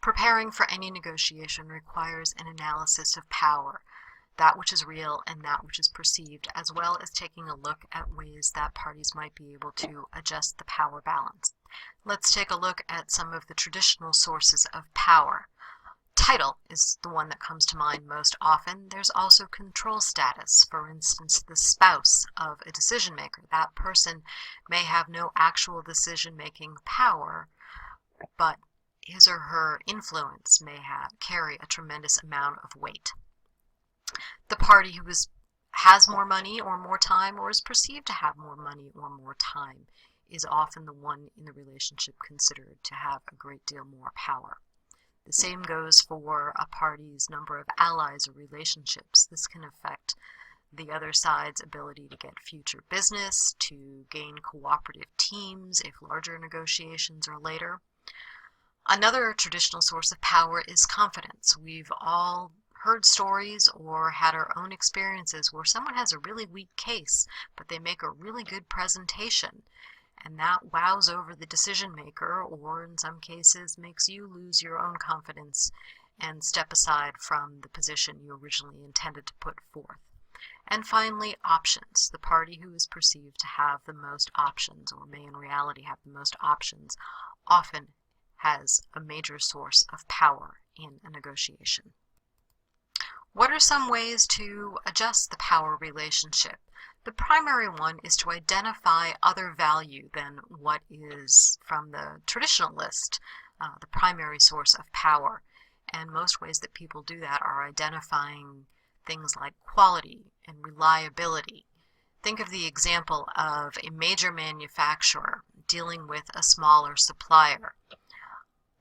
Preparing for any negotiation requires an analysis of power, that which is real and that which is perceived, as well as taking a look at ways that parties might be able to adjust the power balance. Let's take a look at some of the traditional sources of power. Title is the one that comes to mind most often. There's also control status. For instance, the spouse of a decision maker. That person may have no actual decision-making power, but his or her influence may carry a tremendous amount of weight. The party who has more money or more time, or is perceived to have more money or more time, is often the one in the relationship considered to have a great deal more power. The same goes for a party's number of allies or relationships. This can affect the other side's ability to get future business, to gain cooperative teams if larger negotiations are later. Another traditional source of power is confidence. We've all heard stories or had our own experiences where someone has a really weak case, but they make a really good presentation. And that wows over the decision maker, or in some cases makes you lose your own confidence and step aside from the position you originally intended to put forth. And finally, options. The party who is perceived to have the most options, or may in reality have the most options, often has a major source of power in a negotiation. What are some ways to adjust the power relationship? The primary one is to identify other value than what is from the traditional list, the primary source of power. And most ways that people do that are identifying things like quality and reliability. Think of the example of a major manufacturer dealing with a smaller supplier.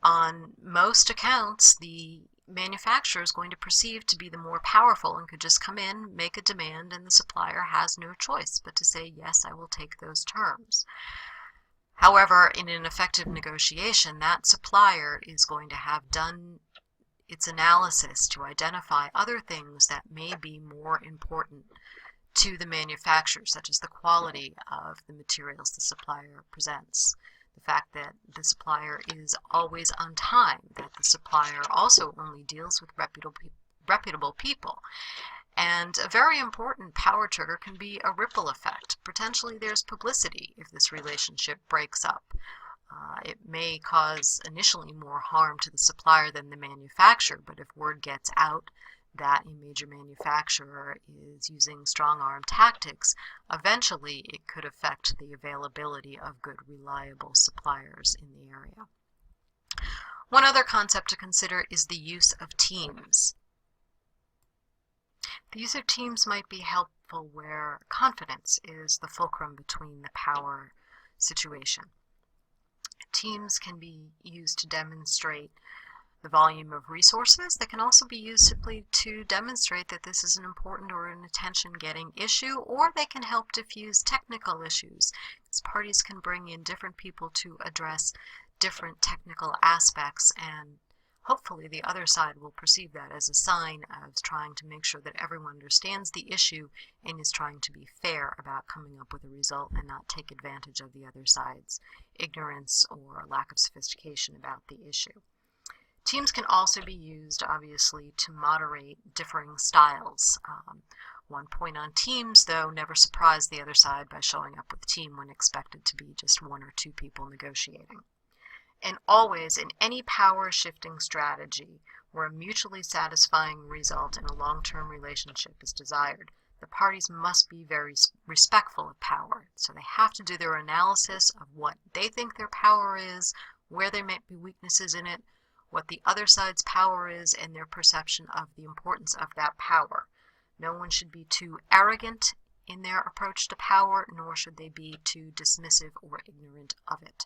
On most accounts, the manufacturer is going to perceive to be the more powerful and could just come in, make a demand, and the supplier has no choice but to say, yes, I will take those terms. However, in an effective negotiation, that supplier is going to have done its analysis to identify other things that may be more important to the manufacturer, such as the quality of the materials the supplier presents. The fact that the supplier is always on time, that the supplier also only deals with reputable people. And a very important power trigger can be a ripple effect. Potentially there's publicity if this relationship breaks up. It may cause initially more harm to the supplier than the manufacturer, but if word gets out that a major manufacturer is using strong-arm tactics, eventually it could affect the availability of good, reliable suppliers in the area. One other concept to consider is the use of teams. The use of teams might be helpful where confidence is the fulcrum between the power situation. Teams can be used to demonstrate the volume of resources. That can also be used simply to demonstrate that this is an important or an attention-getting issue, or they can help diffuse technical issues, as parties can bring in different people to address different technical aspects, and hopefully the other side will perceive that as a sign of trying to make sure that everyone understands the issue and is trying to be fair about coming up with a result and not take advantage of the other side's ignorance or lack of sophistication about the issue. Teams can also be used, obviously, to moderate differing styles. One point on teams, though, never surprise the other side by showing up with a team when expected to be just one or two people negotiating. And always, in any power-shifting strategy where a mutually satisfying result in a long-term relationship is desired, the parties must be very respectful of power. So they have to do their analysis of what they think their power is, where there might be weaknesses in it, what the other side's power is, and their perception of the importance of that power. No one should be too arrogant in their approach to power, nor should they be too dismissive or ignorant of it.